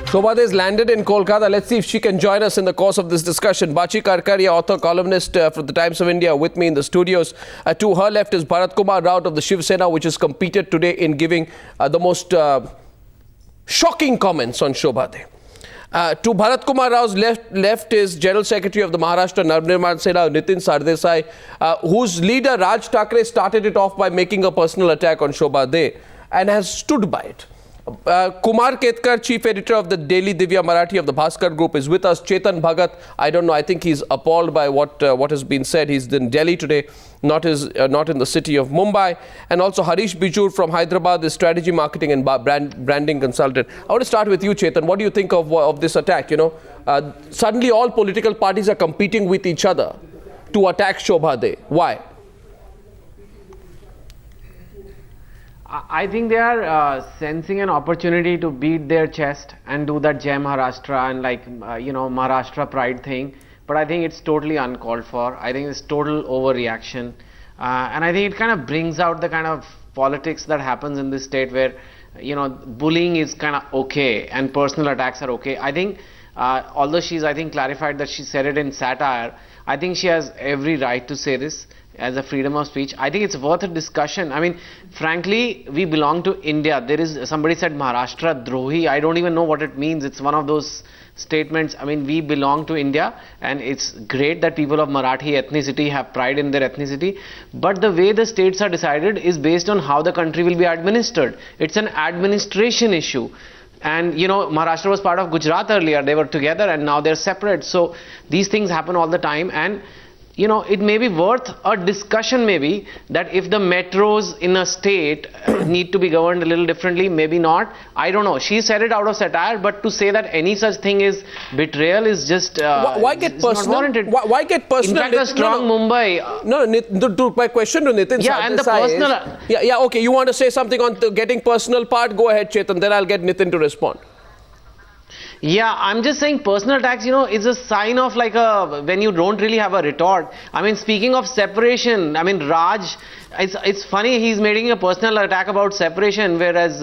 Shobha has landed in Kolkata. Let's see if she can join us in the course of this discussion. Bachi, Karkaria, author, columnist for the Times of India, with me in the studios. To her left is Bharat Kumar Raut of the Shiv Sena, which has competed today in giving the most shocking comments on Shobha. To Bharat Kumar Rao's left is General Secretary of the Maharashtra Nirman Sena, Nitin Sardesai, whose leader Raj Thackeray started it off by making a personal attack on Shobha and has stood by it. Kumar Ketkar, Chief Editor of the daily Divya Marathi of the Bhaskar group, is with us. Chetan, Bhagat, I don't know, I think he's appalled by what has been said. He's in Delhi today, not in the city of Mumbai. And also Harish Bijoor from Hyderabad, the strategy, marketing and branding consultant. I want to start with you, Chetan. What do you think of this attack? Suddenly all political parties are competing with each other to attack Shobha. Why? I think they are sensing an opportunity to beat their chest and do that Jai Maharashtra and Maharashtra pride thing. But I think it's totally uncalled for. I think it's total overreaction. And I think it kind of brings out the kind of politics that happens in this state where, bullying is kind of okay and personal attacks are okay. I think, although she's, clarified that she said it in satire, I think she has every right to say this as a freedom of speech. I think it's worth a discussion. I mean, frankly, we belong to India. Somebody said Maharashtra Drohi. I don't even know what it means. It's one of those statements. I mean, we belong to India, and it's great that people of Marathi ethnicity have pride in their ethnicity. But the way the states are decided is based on how the country will be administered. It's an administration issue. And Maharashtra was part of Gujarat earlier. They were together and now they're separate. So these things happen all the time. And it may be worth a discussion maybe that if the metros in a state need to be governed a little differently, maybe not. I don't know. She said it out of satire, but to say that any such thing is betrayal is just why get personal? Why get personal? In fact, a strong Mumbai. My question to Nitin. Yeah, and the personal. Okay. You want to say something on the getting personal part? Go ahead, Chetan. Then I'll get Nitin to respond. Yeah, I'm just saying personal attacks, is a sign of when you don't really have a retort. I mean, speaking of separation, I mean, Raj, it's funny, he's making a personal attack about separation, whereas,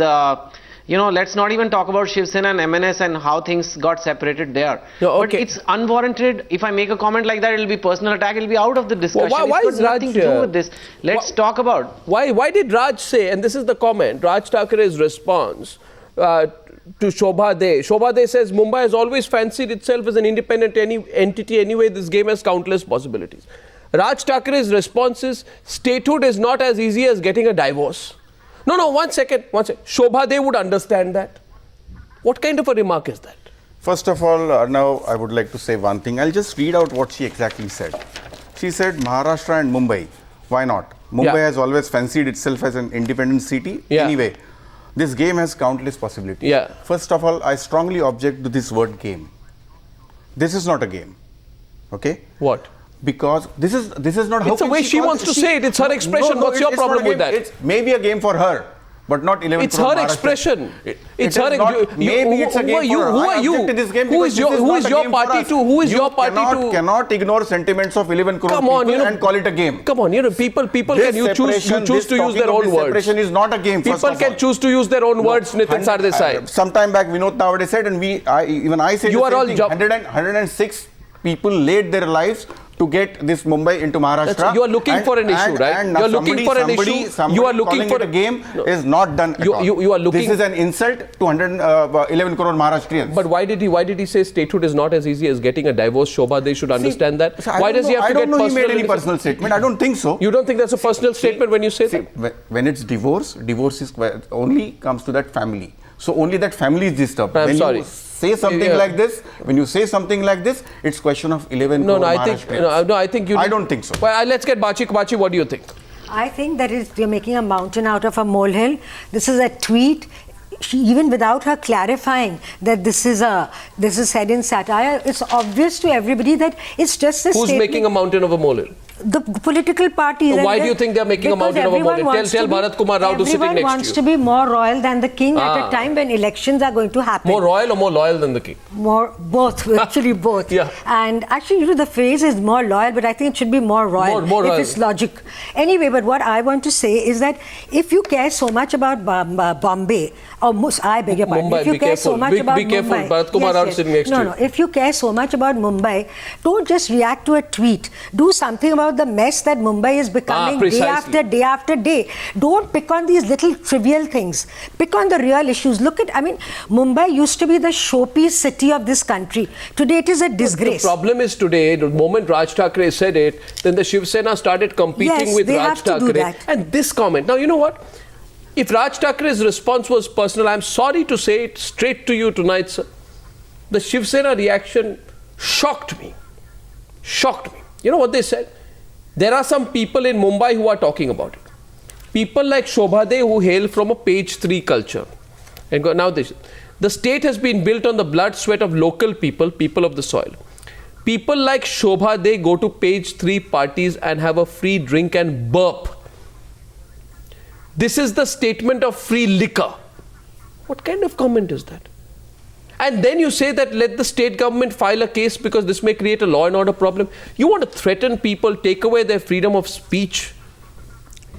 let's not even talk about Shiv Sena and MNS and how things got separated there. No, okay. But it's unwarranted. If I make a comment like that, it'll be personal attack, it'll be out of the discussion. Well, why it's got nothing to do with this. Let's talk about. Why did Raj say, and this is the comment, Raj Thackeray's response, to Shobha. Shobha says Mumbai has always fancied itself as an independent entity anyway. This game has countless possibilities. Raj Thackeray's response is statehood is not as easy as getting a divorce. No, one second. Shobha would understand that. What kind of a remark is that? First of all, Arnab, I would like to say one thing. I'll just read out what she exactly said. She said Maharashtra and Mumbai. Why not? Mumbai has always fancied itself as an independent city. Anyway. This game has countless possibilities. First of all, I strongly object to this word game. This is not a game. Okay? What? Because this is not how. It's the way she wants to say it. It's her expression. What's your problem with that? It's maybe a game for her, but not 11 It's her expression. It's her expression. Maybe it's a game for her. Who are you? Who is your party to? Who is your party to? Cannot ignore sentiments of 11 crore people and call it a game. Come on, people can choose to use their own words. Separation is not a game. People can choose to use their own words. Nitin Sardesai. Sometime back, Vinod Tawade said, and I said, 106 people laid their lives to get this Mumbai into Maharashtra. You are looking for an issue, right? You are looking for an issue. You are looking for a game is not done at all. You are looking. This is an insult to 111 crore Maharashtrians. But why did he say statehood is not as easy as getting a divorce? Shobha, they should understand that. Why does he have to get personal? I don't know he made any personal statement. I don't think so. You don't think that's a personal statement when you say that? When it's divorce is only comes to that family. So only that family is disturbed. I'm sorry. Say something like this. When you say something like this, it's question of 11 crore I think you. I don't think so. Well, let's get Bachi. Bachi, what do you think? I think that you're making a mountain out of a molehill. This is a tweet. Even without her clarifying that this is said in satire, it's obvious to everybody that it's just a Who's making a mountain of a molehill? the political parties. Why do you think they're making a mountain of a molehill? Tell Bharat Kumar Raut who's sitting next to you. Everyone wants to be more royal than the king at a time when elections are going to happen. More royal or more loyal than the king? Both, actually both. Yeah. And actually, the phrase is more loyal, but I think it should be more royal more royal. if it's logic. Anyway, but what I want to say is that if you care so much about Bombay, or I beg your pardon, Mumbai, if you care so much about Mumbai, be careful. Bharat Kumar Raut sitting next to you. No, if you care so much about Mumbai, don't just react to a tweet. Do something about the mess that Mumbai is becoming day after day after day. Don't pick on these little trivial things. Pick on the real issues. Look at, Mumbai used to be the showpiece city of this country. Today it is a disgrace. The problem is today, the moment Raj Thackeray said it, then the Shiv Sena started competing with Raj Thackeray. And this comment. Now, you know what? If Raj Thackeray's response was personal, I'm sorry to say it straight to you tonight, sir. The Shiv Sena reaction shocked me. Shocked me. You know what they said? There are some people in Mumbai who are talking about it. People like Shobha who hail from a page 3 culture. And now the state has been built on the blood, sweat of local people, people of the soil. People like Shobha go to page 3 parties and have a free drink and burp. This is the statement of free liquor. What kind of comment is that? And then you say that let the state government file a case because this may create a law and order problem. You want to threaten people, take away their freedom of speech.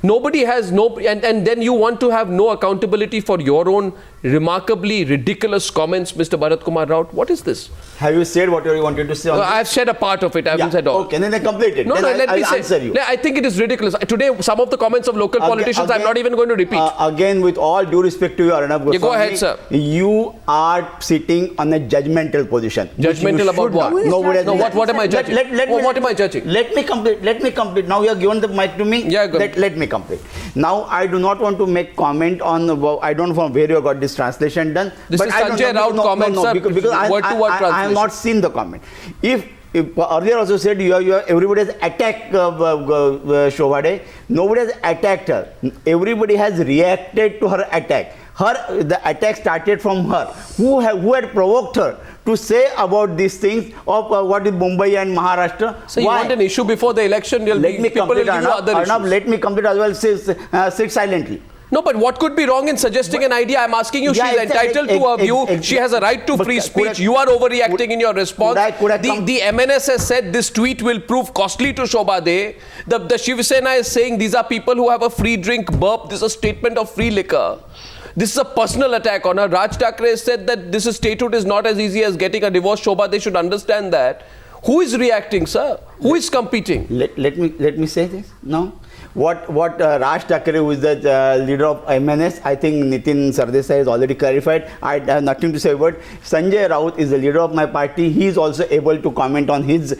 Nobody has and then you want to have no accountability for your own remarkably ridiculous comments, Mr. Bharat Kumar Raut. What is this? Have you said what you wanted to say on this? I've said a part of it. I haven't said all. Okay, then complete it. No, let me answer you. I think it is ridiculous. Today, some of the comments of local politicians, I'm not even going to repeat. Again, with all due respect to you, Arnab Goswami, go ahead, sir. You are sitting on a judgmental position. Judgmental about what? What am I judging? What am I judging? Let me complete. Now you have given the mic to me. Yeah, let me complete. Now, I do not want to make comment on, I don't know from where you got this translation done. This is Sanjay Raut comments, sir. Because I have not seen the comment. If earlier also said everybody has attacked Shobha, nobody has attacked her. Everybody has reacted to her attack. The attack started from her. Who had provoked her to say about these things of what is Mumbai and Maharashtra? So you want an issue before the election? Let me complete, Arnab, let me complete as well. Sit silently. No, but what could be wrong in suggesting an idea? I'm asking you, she's entitled to her view. She has a right to free speech. You are overreacting in your response. The MNS has said this tweet will prove costly to Shobha. The Shiv Sena is saying these are people who have a free drink burp. This is a statement of free liquor. This is a personal attack on her. Raj Thackeray said that this statehood is not as easy as getting a divorce. Shobha, they should understand that. Who is reacting, sir? Who is competing? Let me say this now. What Raj Thackeray, who is the leader of MNS, I think Nitin Sardesai has already clarified. I have nothing to say about. Sanjay Raut is the leader of my party. He is also able to comment on his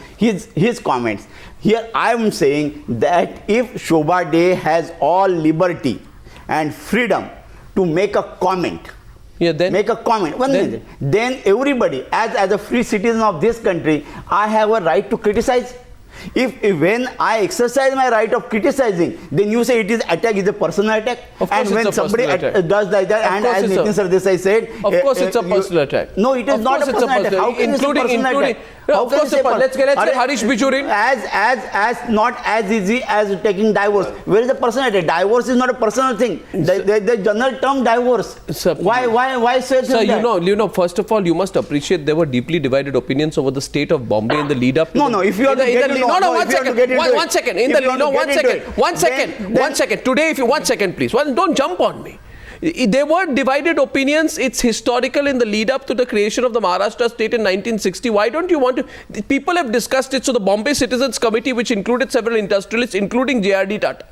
comments. Here I am saying that if Shobha has all liberty and freedom to make a comment, make a comment. Then everybody, as a free citizen of this country, I have a right to criticize. If when I exercise my right of criticizing, then you say it is attack, is a personal attack. And when somebody does like that, and as Nitin Sardesai said, of course it's a personal attack. No, it is not a personal attack. How can it be a personal attack? Of course, let's get Harish Bijoor in. As not as easy as taking divorce. Where is the personal attack? Divorce is not a personal thing. The general term divorce. Sir, why say that? Sir, you know, first of all, you must appreciate there were deeply divided opinions over the state of Bombay in the lead up to if you are one second. Today, if you 1 second, please. Don't jump on me. There were divided opinions. It's historical in the lead up to the creation of the Maharashtra state in 1960. Why don't you want to? People have discussed it. So the Bombay Citizens Committee, which included several industrialists, including JRD Tata,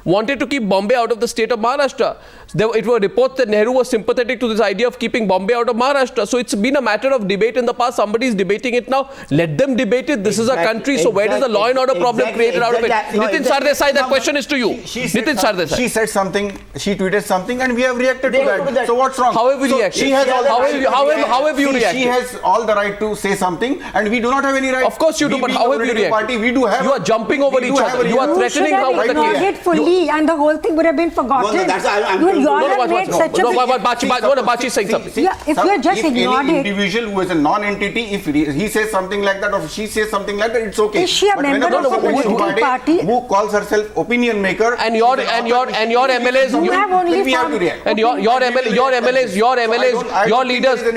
wanted to keep Bombay out of the state of Maharashtra. It were reports that Nehru was sympathetic to this idea of keeping Bombay out of Maharashtra. So it's been a matter of debate in the past. Somebody is debating it now. Let them debate it. This is a country. So where does the law and order problem created out of it? Nitin Sardesai, that question is to you. Nitin Sardesai. She said something, she tweeted something, and we have reacted to that. So what's wrong? How have we reacted? How have you reacted? She has all the right to say something, and we do not have any right. Of course you do, but how have you reacted? We do have. You are jumping over each other. You are threatening her with the case. be, and the whole thing would have been forgotten. No, that's I'm you all have made such a Bachi is saying something. Yeah, if you're just ignored any it. individual who is a non-entity, if he says something like that or she says something like that, it's okay. Is she a member whenever of a political party? who calls herself opinion maker, And your MLAs, You have only then we have to formed- react. and your MLAs,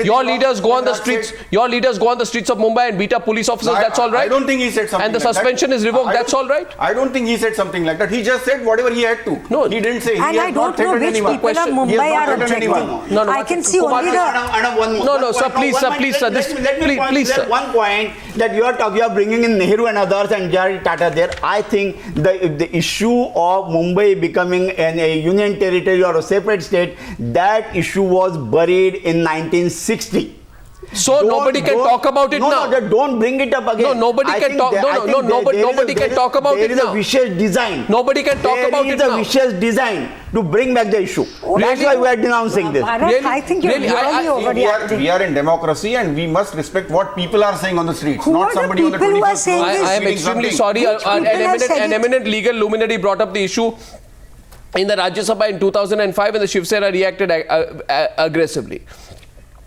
your leaders go on the streets. Your leaders go on the streets of Mumbai and beat up police officers. That's all right. I don't think he said something. And the like suspension that. is revoked. That's all right. I don't think he said something like that. He just said whatever he had to. No. He didn't say. He And has I not don't know threatened which anyone. people of He has Mumbai not are threatened objecting. anyone. No, I can see Kumar, only the... One more. No, sir, please, sir. Let me Please, sir. one point that you are bringing in Nehru and others and Jari Tata there. I think the issue of Mumbai becoming a union territory or a separate state, that issue was buried in 1960. So nobody can talk about it now. No, don't bring it up again. No, nobody can talk. Nobody can talk about it now. There is a vicious design. Nobody can talk about it now. There is a vicious design to bring back the issue. That's why we are denouncing this. Bharat, Really? I think you're Really? really overreacting. We are in democracy and we must respect what people are saying on the streets, Who not are the somebody on the people who are 21st saying floor. this? I am reading extremely something. sorry. Which people have said An it? eminent legal luminary brought up the issue in the Rajya Sabha in 2005 and the Shiv Sena reacted aggressively.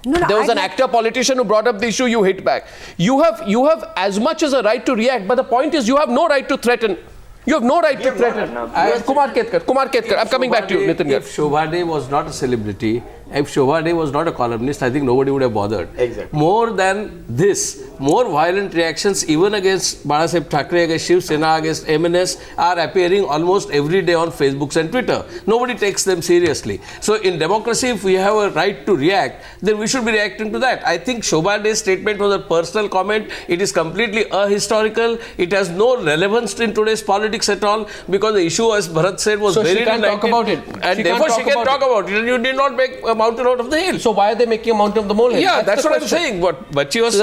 There was an actor politician who brought up the issue, you hit back. You have as much as a right to react, but the point is you have no right to threaten. You have no right to threaten. Kumar Ketkar, I'm coming back to you, Nitin. If Shobha was not a celebrity, if Shobha was not a columnist, I think nobody would have bothered. Exactly. More than this, more violent reactions even against Bharat Thackeray, against Shiv Sena, against MNS are appearing almost every day on Facebook and Twitter. Nobody takes them seriously. So in democracy, if we have a right to react, then we should be reacting to that. I think Shobha's statement was a personal comment. It is completely ahistorical. It has no relevance in today's politics at all, because the issue, as Bharat said, was So very she can't talk about it. And therefore she can talk about it. And you did not make a mountain out of the hill. So why are they making a mountain of the molehill? Yeah, that's what I'm saying. What Bachi was,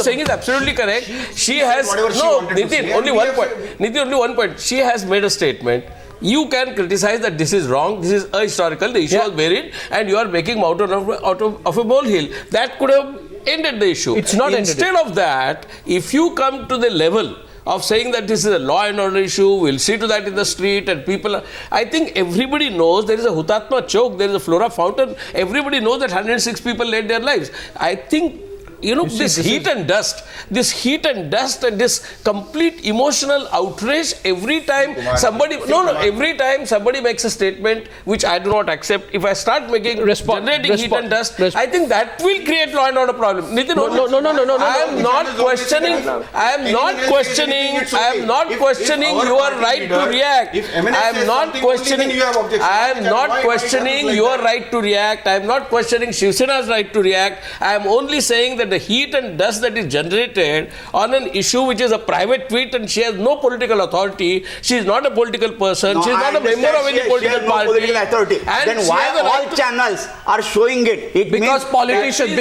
saying is absolutely correct. She has Nitin, only one point. Nitin, only one point. She has made a statement. You can criticize that this is wrong, this is ahistorical, the issue was buried, and you are making mountain out of a molehill. That could have ended the issue. It's not Instead of that, if you come to the level of saying that this is a law and order issue, we'll see to that in the street, and people I think everybody knows there is a Hutatma Chowk, there is a Flora Fountain, everybody knows that 106 people laid their lives. I think, this heat and dust and this complete emotional outrage every time somebody makes a statement which I do not accept. If I start generating heat and dust, I think that will create law and order problem. Nitin, No. I am not questioning your right to react. I am not questioning your right to react. I am not questioning Shiv Sena's right to react. I am only saying that the heat and dust that is generated on an issue which is a private tweet, and she has no political authority. She is not a political person. She is not a member of any political party. Political authority. And then why all channels are showing it? Because politicians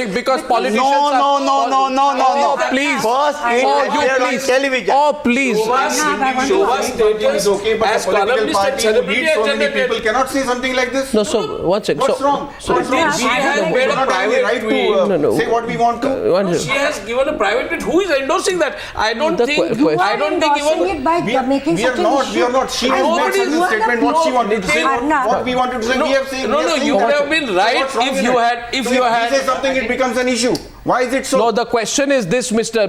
No. Please. First, on television. Oh, please. Shobha's status as columnist and celebrity has generated. People cannot say something like this. No, so one second. What's wrong? She has made a private tweet. Say what we want to. She has given a private tweet. Who is endorsing that? I don't think even It by making We such are an not. issue. We are not. She has made such a statement. What she wanted to say. What we wanted to say. We have said. You would have been right if you had. If you say something, it becomes an issue. Why is it so? No, the question is this, Mr.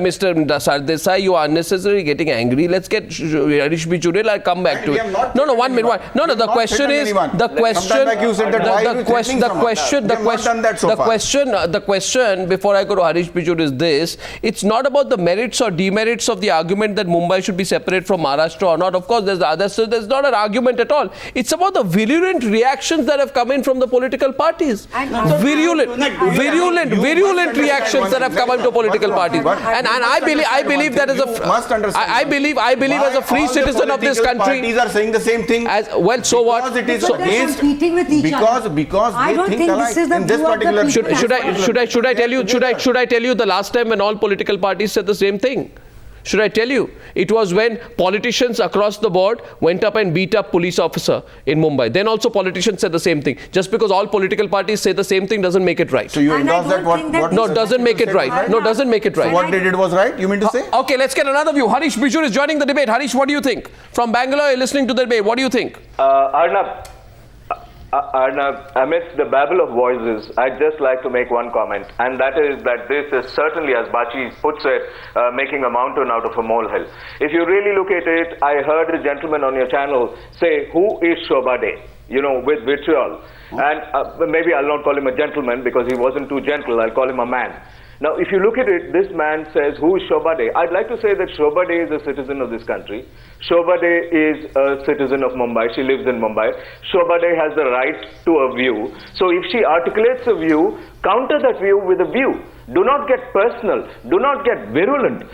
Sardesai, you are unnecessarily getting angry. Let's get Harish Bijoor. I'll come back to it. No, 1 minute. No, the question is the question before I go to Harish Bijoor is this: it's not about the merits or demerits of the argument that Mumbai should be separate from Maharashtra or not. Of course, there's not an argument at all. It's about the virulent reactions that have come in from the political parties. Virulent reactions that have come into political parties, and I believe that as a free citizen of this country, parties are saying the same thing. So what? Because it is So they're against. competing with each other. Because I they don't think think alike this is the in this view of the particular. people. Should I tell you the last time when all political parties said the same thing? Should I tell you? It was when politicians across the board went up and beat up police officer in Mumbai. Then also politicians said the same thing. Just because all political parties say the same thing doesn't make it right. So you And I endorse that? don't What? think that what No, Mr. doesn't make it said right. was No, doesn't make it So right. what they did was right, you mean to say? Okay, let's get another view. Harish Bijoor is joining the debate. Harish, what do you think? From Bangalore, you're listening to the debate. What do you think? Arnab, amidst the babble of voices, I'd just like to make one comment, and that is that this is certainly, as Bachi puts it, making a mountain out of a molehill. If you really look at it, I heard a gentleman on your channel say, who is Shobha Day? You know, with vitriol. And maybe I'll not call him a gentleman because he wasn't too gentle, I'll call him a man. Now, if you look at it, this man says, who is Shobha Day? I'd like to say that Shobha Day is a citizen of this country. Shobha Day is a citizen of Mumbai. She lives in Mumbai. Shobha Day has the right to a view. So if she articulates a view, counter that view with a view. Do not get personal. Do not get virulent.